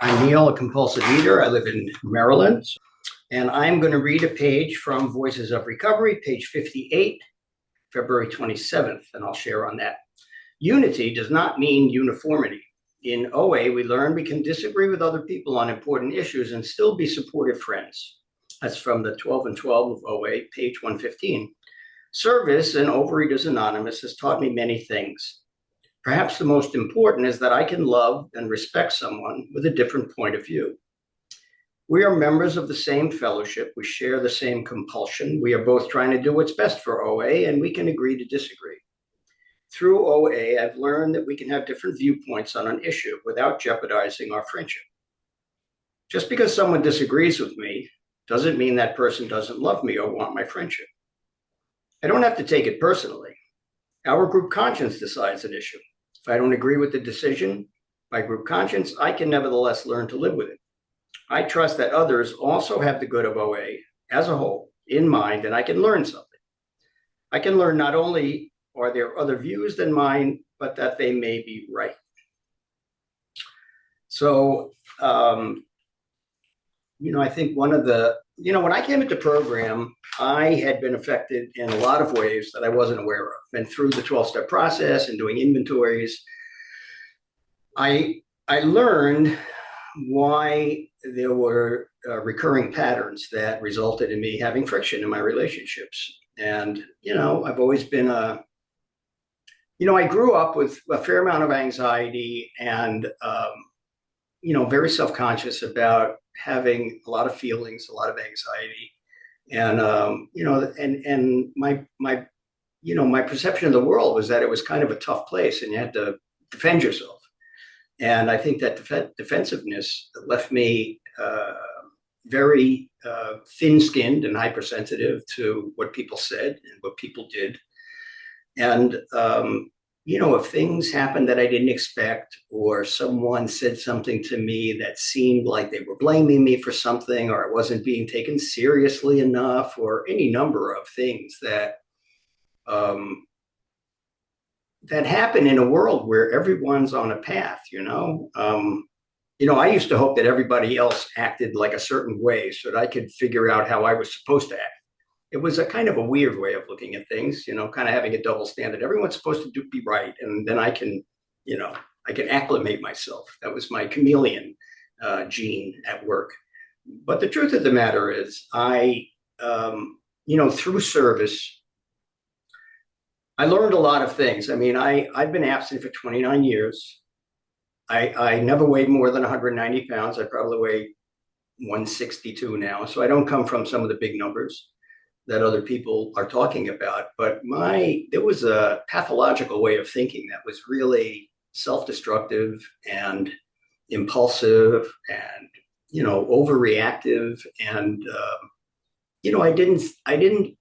I'm Neil, a compulsive eater. I live in Maryland, and I'm going to read a page from Voices of Recovery, page 58, February 27th, and I'll share on that. Unity does not mean uniformity. In OA, we learn we can disagree with other people on important issues and still be supportive friends. That's from the 12 and 12 of OA, page 115. Service in Overeaters Anonymous has taught me many things. Perhaps the most important is that I can love and respect someone with a different point of view. We are members of the same fellowship. We share the same compulsion. We are both trying to do what's best for OA, and we can agree to disagree. Through OA, I've learned that we can have different viewpoints on an issue without jeopardizing our friendship. Just because someone disagrees with me doesn't mean that person doesn't love me or want my friendship. I don't have to take it personally. Our group conscience decides an issue. If I don't agree with the decision by group conscience, I can nevertheless learn to live with it. I trust that others also have the good of OA as a whole in mind, and I can learn something. I can learn not only are there other views than mine, but that they may be right. So, I think one of the, when I came into program, I had been affected in a lot of ways that I wasn't aware of. And through the 12-step process and doing inventories, I learned why there were recurring patterns that resulted in me having friction in my relationships. And, I've always been I grew up with a fair amount of anxiety and, very self-conscious about having a lot of feelings, a lot of anxiety. And, my perception of the world was that it was kind of a tough place and you had to defend yourself. And I think that defensiveness left me very thin-skinned and hypersensitive to what people said and what people did. And, if things happened that I didn't expect, or someone said something to me that seemed like they were blaming me for something, or I wasn't being taken seriously enough, or any number of things that that happen in a world where everyone's on a path, I used to hope that everybody else acted like a certain way so that I could figure out how I was supposed to act. It was a kind of a weird way of looking at things, kind of having a double standard. Everyone's supposed to be right. And then I can acclimate myself. That was my chameleon gene at work. But the truth of the matter is through service, I learned a lot of things. I mean, I've been abstinent for 29 years. I never weighed more than 190 pounds. I probably weigh 162 now. So I don't come from some of the big numbers that other people are talking about. But there was a pathological way of thinking that was really self-destructive and impulsive and, overreactive. And, I didn't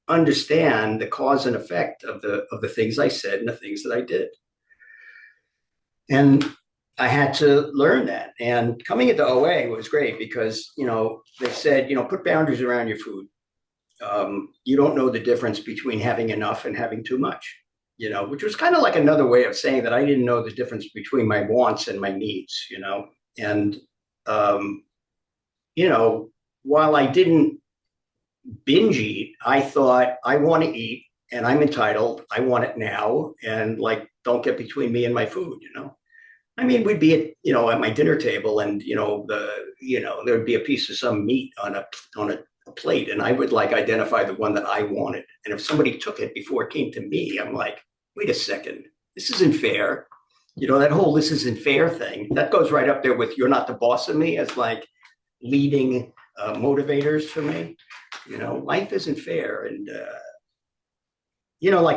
understand the cause and effect of the things I said and the things that I did. And I had to learn that. And coming into OA was great because, they said, put boundaries around your food. You don't know the difference between having enough and having too much, which was kind of like another way of saying that I didn't know the difference between my wants and my needs, and, while I didn't binge eat, I thought I want to eat and I'm entitled. I want it now. And don't get between me and my food, I mean, we'd be at my dinner table and, there would be a piece of some meat on a plate and I would identify the one that I wanted. And if somebody took it before it came to me, I'm like, wait a second, this isn't fair. That whole this isn't fair thing, that goes right up there with you're not the boss of me as leading motivators for me. Life isn't fair. And,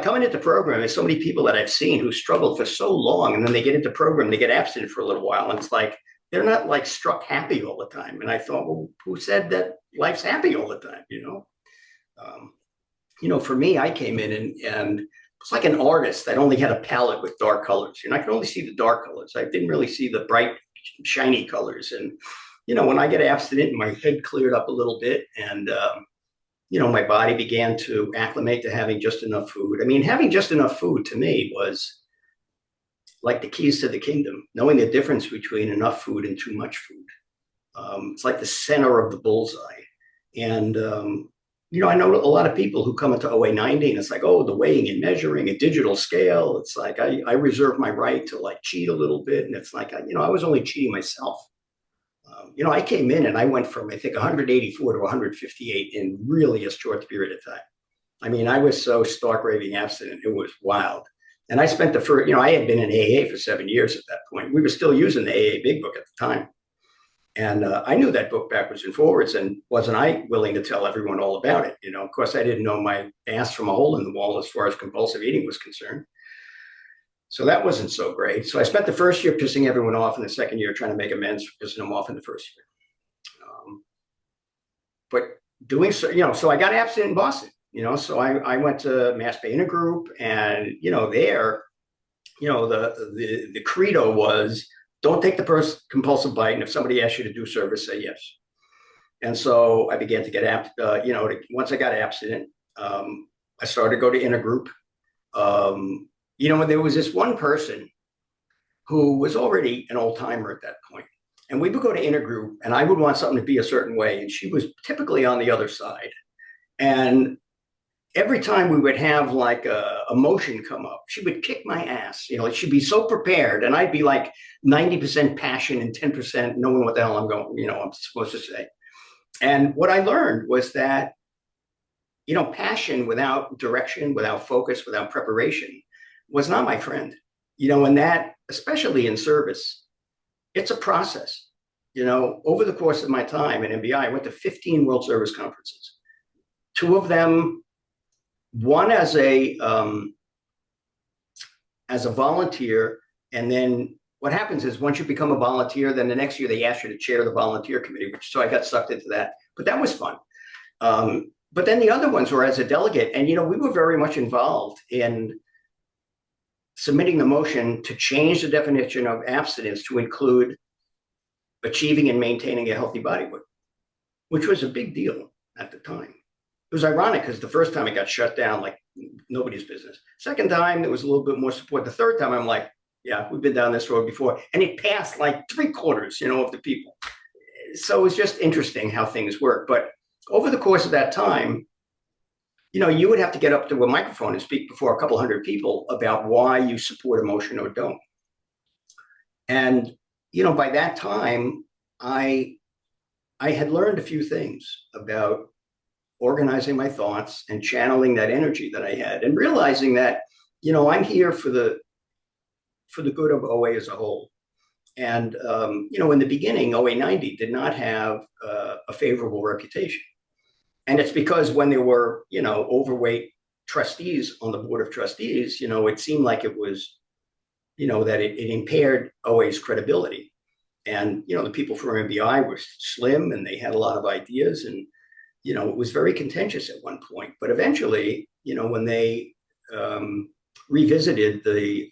coming into program, there's so many people that I've seen who struggled for so long and then they get into program, they get abstinent for a little while. And it's they're not struck happy all the time. And I thought, well, who said that life's happy all the time? For me, I came in and it's like an artist that only had a palette with dark colors. I could only see the dark colors. I didn't really see the bright, shiny colors. And, when I get abstinent, my head cleared up a little bit and, my body began to acclimate to having just enough food. I mean, having just enough food to me was like the keys to the kingdom, knowing the difference between enough food and too much food. It's like the center of the bullseye. And, I know a lot of people who come into OA90 and it's like, oh, the weighing and measuring, a digital scale. It's like, I reserve my right to like cheat a little bit. And it's like, I was only cheating myself. I came in and I went from, I think, 184 to 158 in really a short period of time. I mean, I was so stark raving abstinent. It was wild. And I spent the first, I had been in AA for 7 years at that point. We were still using the AA Big Book at the time. And I knew that book backwards and forwards, and wasn't I willing to tell everyone all about it? Of course, I didn't know my ass from a hole in the wall as far as compulsive eating was concerned. So that wasn't so great. So I spent the first year pissing everyone off, and the second year trying to make amends for pissing them off in the first year. But doing so, so I got abstinent in Boston. So I went to Mass Bay Intergroup, and there, the credo was, don't take the first compulsive bite, and if somebody asks you to do service, say yes. And so I began to get once I got abstinent, I started to go to Intergroup. There was this one person who was already an old timer at that point. And we would go to Intergroup, and I would want something to be a certain way, and she was typically on the other side. And every time we would have like a motion come up, she would kick my ass. She'd be so prepared, and I'd be like 90% passion and 10% knowing what the hell I'm supposed to say. And what I learned was that, passion without direction, without focus, without preparation was not my friend. And that, especially in service, it's a process. Over the course of my time in MBI, I went to 15 World Service Conferences. 2 of them, one as a volunteer, and then what happens is once you become a volunteer, then the next year they ask you to chair the volunteer committee, so I got sucked into that. But that was fun. But then the other ones were as a delegate, and we were very much involved in submitting the motion to change the definition of abstinence to include achieving and maintaining a healthy body weight, which was a big deal at the time. It was ironic because the first time it got shut down like nobody's business. Second time, there was a little bit more support. The third time, I'm like, yeah, we've been down this road before. And it passed like 3/4, of the people. So it was just interesting how things work. But over the course of that time, you would have to get up to a microphone and speak before a couple hundred people about why you support a motion or don't. And, by that time, I had learned a few things about organizing my thoughts and channeling that energy that I had, and realizing that, I'm here for the good of OA as a whole. And, in the beginning, OA90 did not have a favorable reputation. And it's because when there were, overweight trustees on the board of trustees, it seemed like it was, that it impaired OA's credibility. And, the people from MBI were slim and they had a lot of ideas, and, it was very contentious at one point. But eventually, when they revisited the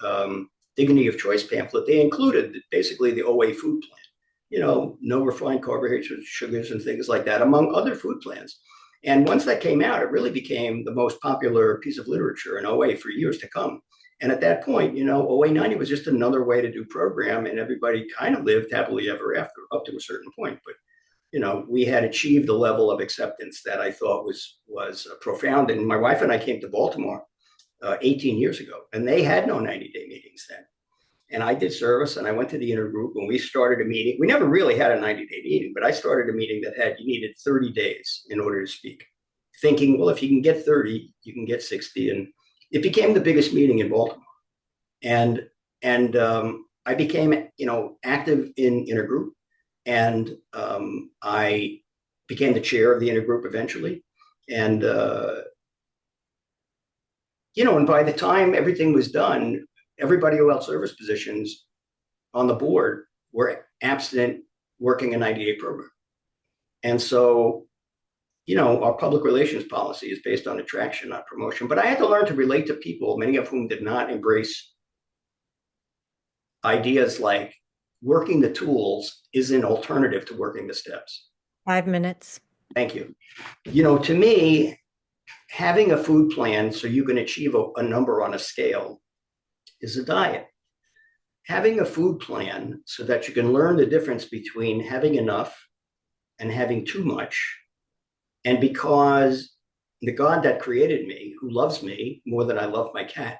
Dignity of Choice pamphlet, they included basically the OA food plan, no refined carbohydrates, sugars, and things like that, among other food plans. And once that came out, it really became the most popular piece of literature in OA for years to come. And at that point, OA90 was just another way to do program, and everybody kind of lived happily ever after, up to a certain point. But, we had achieved a level of acceptance that I thought was profound. And my wife and I came to Baltimore 18 years ago, and they had no 90-day meetings then. And I did service, and I went to the intergroup, and we started a meeting. We never really had a 90-day meeting, but I started a meeting that you needed 30 days in order to speak, thinking, well, if you can get 30, you can get 60. And it became the biggest meeting in Baltimore. And I became, active in intergroup, and I became the chair of the intergroup eventually. And, and by the time everything was done, everybody who held service positions on the board were abstinent, working a 90-day program. And so, our public relations policy is based on attraction, not promotion. But I had to learn to relate to people, many of whom did not embrace ideas like working the tools is an alternative to working the steps. 5 minutes. Thank you. To me, having a food plan so you can achieve a number on a scale is a diet. having a food plan so that you can learn the difference between having enough and having too much. And because the God that created me, who loves me more than I love my cat,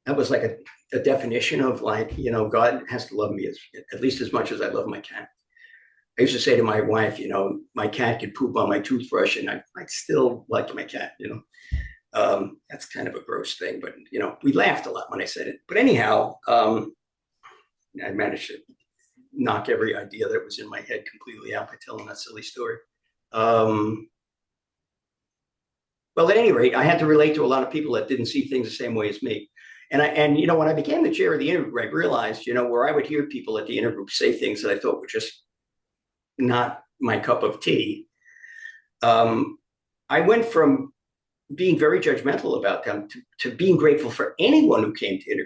that was like a definition of like, God has to love me at least as much as I love my cat. I used to say to my wife, my cat could poop on my toothbrush and I'd still like my cat, That's kind of a gross thing, but, we laughed a lot when I said it. But anyhow, I managed to knock every idea that was in my head completely out by telling that silly story. Well, at any rate, I had to relate to a lot of people that didn't see things the same way as me. And when I became the chair of the intergroup, I realized, where I would hear people at the intergroup say things that I thought were just not my cup of tea. I went from being very judgmental about them to being grateful for anyone who came to intergroup.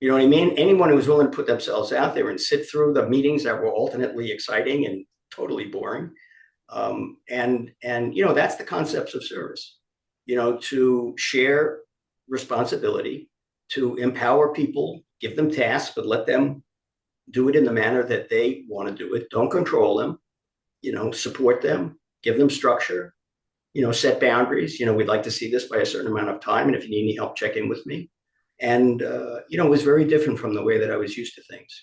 You know what I mean? Anyone who was willing to put themselves out there and sit through the meetings that were alternately exciting and totally boring. And that's the concepts of service, to share responsibility, to empower people, give them tasks, but let them do it in the manner that they want to do it. Don't control them, support them, give them structure, set boundaries. We'd like to see this by a certain amount of time. And if you need any help, check in with me. And, it was very different from the way that I was used to things.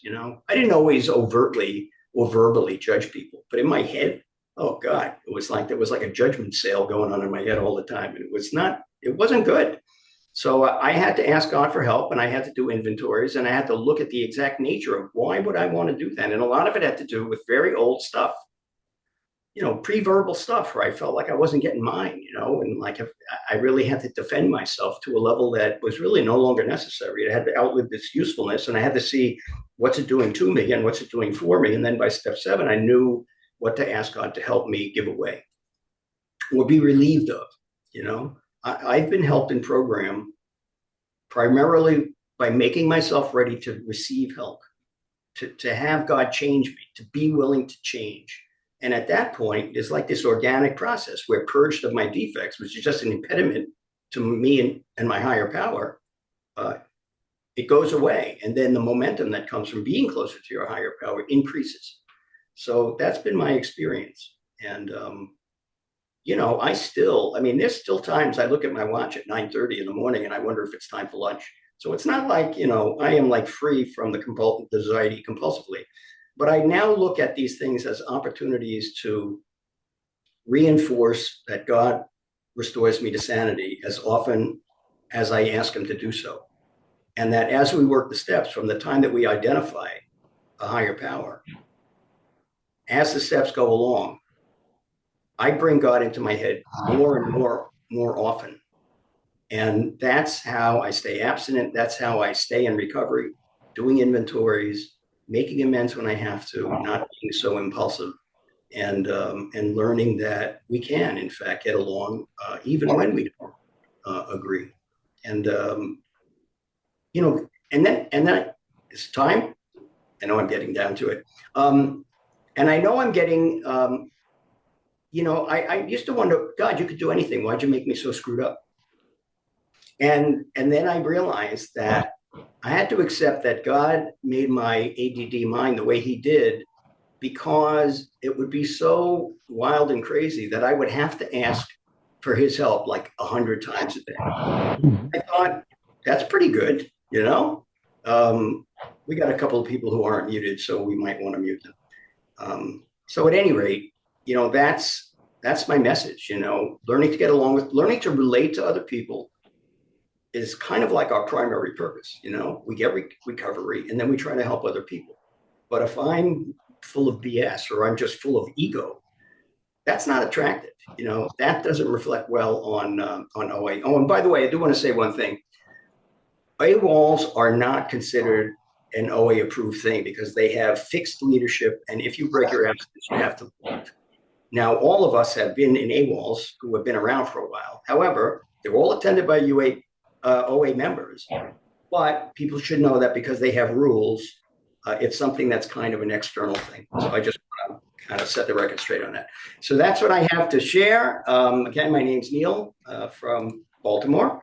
I didn't always overtly or verbally judge people, but in my head, oh God, it was like, there was like a judgment sale going on in my head all the time. And it wasn't good. So I had to ask God for help, and I had to do inventories, and I had to look at the exact nature of why would I want to do that. And a lot of it had to do with very old stuff, pre-verbal stuff where I felt like I wasn't getting mine, and like I really had to defend myself to a level that was really no longer necessary. It had to outlive its usefulness, and I had to see what's it doing to me and what's it doing for me. And then by step 7, I knew what to ask God to help me give away or be relieved of. I've been helped in program primarily by making myself ready to receive help, to have God change me, to be willing to change. And at that point, it's like this organic process where purged of my defects, which is just an impediment to me and my higher power, it goes away. And then the momentum that comes from being closer to your higher power increases. So that's been my experience. And, there's still times I look at my watch at 9:30 in the morning and I wonder if it's time for lunch. So it's not like, I am like free from the desire to eat compulsively. But I now look at these things as opportunities to reinforce that God restores me to sanity as often as I ask him to do so. And that as we work the steps from the time that we identify a higher power, as the steps go along, I bring God into my head more and more often. And that's how I stay abstinent. That's how I stay in recovery, doing inventories, making amends when I have to, not being so impulsive, and learning that we can, in fact, get along even when we don't agree. And, and then it's time. I know I'm getting down to it. And I know I'm getting, I used to wonder, God, you could do anything. Why'd you make me so screwed up? And then I realized that I had to accept that God made my ADD mind the way he did because it would be so wild and crazy that I would have to ask for his help like 100 times a day. I thought, that's pretty good, We got a couple of people who aren't muted, so we might want to mute them. So at any rate, that's my message, learning to get along with, learning to relate to other people is kind of like our primary purpose. We get recovery and then we try to help other people. But if I'm full of BS or I'm just full of ego, that's not attractive. That doesn't reflect well on OA. Oh, and by the way, I do want to say one thing. AWOLs are not considered an OA approved thing because they have fixed leadership. And if you break your abstinence, you have to leave. Now, all of us have been in AWOLs who have been around for a while. However, they're all attended by OA members, but people should know that because they have rules, it's something that's kind of an external thing. So I just want to kind of set the record straight on that. So that's what I have to share. Again, my name's Neil from Baltimore.